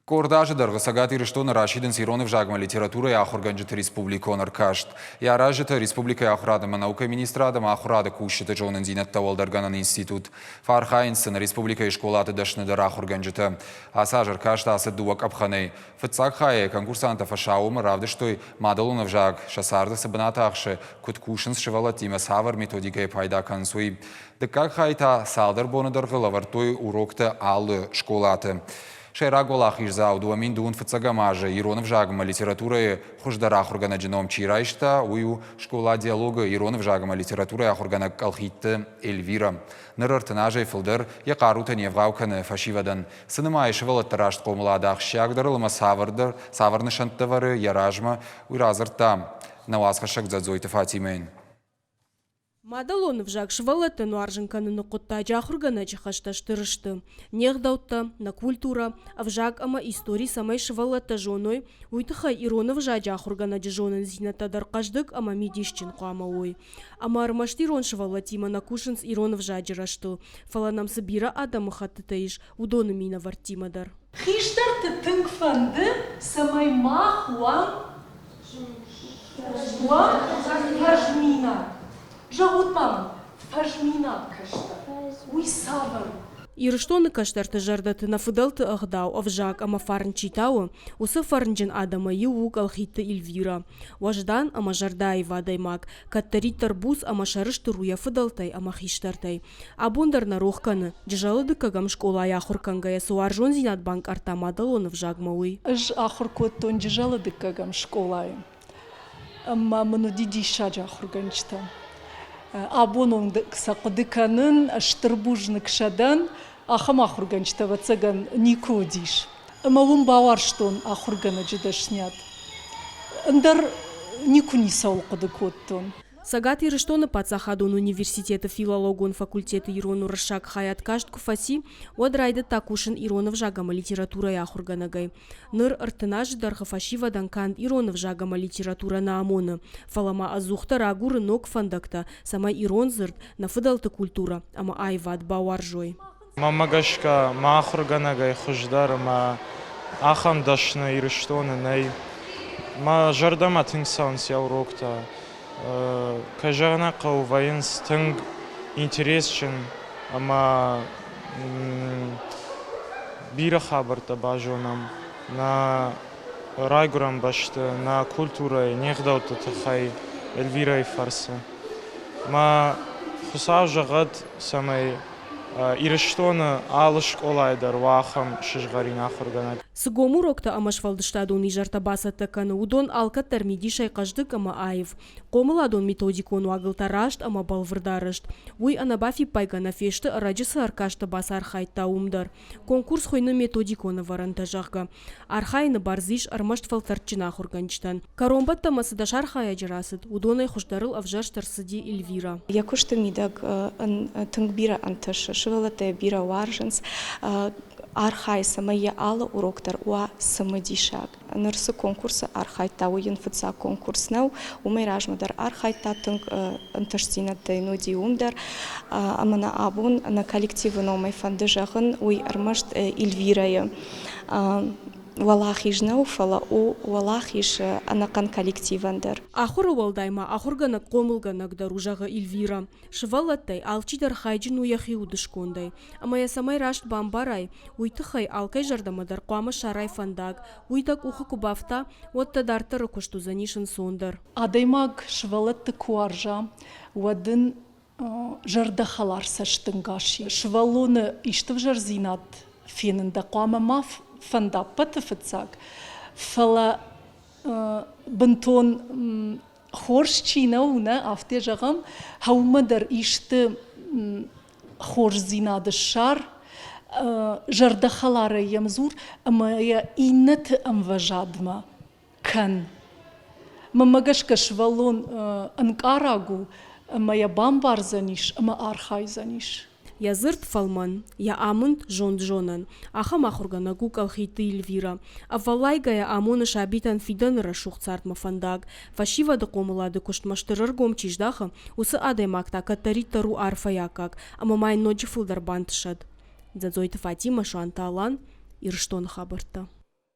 Կորդաժը դրղսագատ իրշտոնը Ռաշիդն Սիրոնը վժագմը լիտերատուրը ախորգանջըթը ռիսպուբլիկոն ըրկաշտ։ Յարաժըթը ռիսպուբլիկա ախորադը մնաուկը մինիստրադը մախորադը կուշիթը ժոնն զինət տավալ դարգանան ինստիտուտ։ Ֆարխայինսն ռիսպուբլիկա իշկոլատը դաշնը դր ախորգանջըթը։ Ասաժ ըրկաշտ ասը դուակ ապխանեի։ Ֆծակ խայե կոնկուրսանտը ֆաշաումը ռավդշտոյ մադալոնը վժագ շասարդը սբնատը ախշը կուտկուշնս շվալատիմը սավր մետոդիկայ պայդական սուի։ Դկակ խայթա սալդր բոնը դրղլավարտոյ ուրոկտը ալը շկոլատը։ Շերագոլախ իրզաուդուամին դուն ֆծագամաժը Իրանով ժագմը լիտերատուրայի խուժդար ախորգանաջնում չիրայշտա ու շկոլա դիալոգը Իրանով ժագմը լիտերատուրայի ախորգանակալխիտը Էլվիրա նրըրտնաժը ֆլդեր եղարութն եւ գավքն ֆաշիվադան սնմայ շվալը տրաշտ կոմլադախ շյագդրլմա սավրնշանտվարը երաժմը ու ռազրտա նավասխաշակ ձածոյտը Ֆաթիմեն Мадалон вжак швалата нуарженканы на котта джахургана чихашташтырышты. Нехдаута на культура, а вжак ама истории самой швалата жоной, уйтыха Ирона вжа джахургана джонен зината даркаждык ама мидишчин куама ой. Ама армаштирон швалатима на кушенс Ирона вжа джирашты. Фаланам сабира адамы хаттытаиш, удоны мина вартимадар. Хиштар тынк фанды самой махуа фажмина. Жагутман, фажмина кашта, уй савар. Ирштоны каштарты жардаты на фыдалты агдау, авжак ама фарн читау, усы фарнджин адама юук алхитты Эльвира. Важдан ама жардай вадаймак, каттари тарбуз ама шарышты руя фыдалтай ама хиштартай. Абундар на рохканы, джалады кагам школа яхуркангая суаржон зинат банк артамадалон вжак мауи. Ж ахуркоттон джалады кагам школай. Ама манудиди шаджа ахурганчта. Абонон сақдыканын штырбужны кшадан ахам ахурганчта вацаган никодиш. Малум баварштон ахургана джидашнят. Ндар никуни саулқадыкоттон. Сагат ирштоны пацахадон университета филологон факультеты Ирону Рашак хаят кашт куфаси, одрайды такушин Иронов жагама литература яхурганагай. Ныр артынаж дархафашива данкан Иронов жагама литература на амоны. Фалама азухта рагуры ног фандакта, сама Ирон зырт на фыдалты культура, ама айват бауаржой. Мамагашка махурганагай хуждар ма ахам дашны ирштоны най ма жардама тингсанс яурокта. Кажана каувайнс тынг интересчен, ама бира хабарта бажонам на райгурам башты, на культурой нехдаута тахай Эльвира и фарса. Ма хусав жагат самай ирштоны алыш олайдар вахам шижгарин ахурганаг. Сыгому рокта амашвалдыштадон ижарта басатаканы удон алка термиди шайкаждык ама айв. Комыладон методикону агылтарашт ама балвырдарышт. Уй анабафи пайгана фешты раджысы аркашты басар хайта умдар. Конкурс хойны методиконы варантажахга. Архайны барзиш армашт фалтарчина ахурганчтан. Каромбатта масыдаш архая жирасыд. Удонай хушдарыл авжаштарсыди Эльвира. Якушты мидаг тынгбира анташы. Швалате бира варженс. Архай самая ала уроктар уа самадишак. Нырсы конкурсы архай тауын фыца конкурснау. Умайражмадар архай татынг анташсинаттай ноди умдар. Амана абун на коллективы номай фандыжахын уй армашт Эльвирая. Валахижнау фала у валахиш анакан коллективандар. Ахуры валдайма ахургана комылганак даружага Эльвира. Швалаттай алчидар хайджин уяхи удышкондай. Амая самай рашт бамбарай. Уйтыхай алкай жардамадар қуама шарай фандаг. Уйтак ухы кубафта отта дартары кушту занишын сондар. Адаймаг швалатты куаржа уадын жардахалар саштынгаши. Швалоны иштыв жарзинат фенында қуама маф фанда патафацак фала бантон хоршчина уна афте жагам хаумадар ишты хорзинады шар жардахалары ямзур амая иннат амважадма кан мамагашка швалон анкарагу амая бамбарзаниш ама архайзаниш. Я зырт фалман, я амунд жон джонан, аха махургана гук алхиты Эльвира. А валайгая амуны шабитан фидан рашух царт мафандаг. Фашива да комулады куштмаштырыр гомчиждаха, усы адай макта катарита ру арфаякак, а мамай ноджи фулдар бантышад. Дзадзойты Фатима шуанталан, ирштон хабарта.